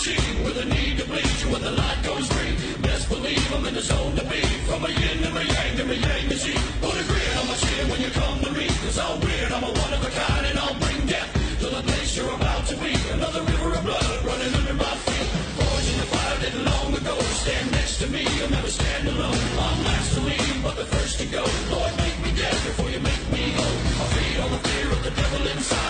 machine with a need to bleed you when the light goes green. Best believe I'm in the zone to be. From a yin to a yang to a yang to see. Put a grin on my chin when you come to me. Cause I'm weird, I'm a one of a kind, and I'll bring death to the place you're about to be. Another river of blood running under my feet. Boys in the fire did long ago. Stand next to me, you'll never stand alone. I'm last to leave, but the first to go. Lord, make me dead before you make me whole. I'll feed on the fear of the devil inside.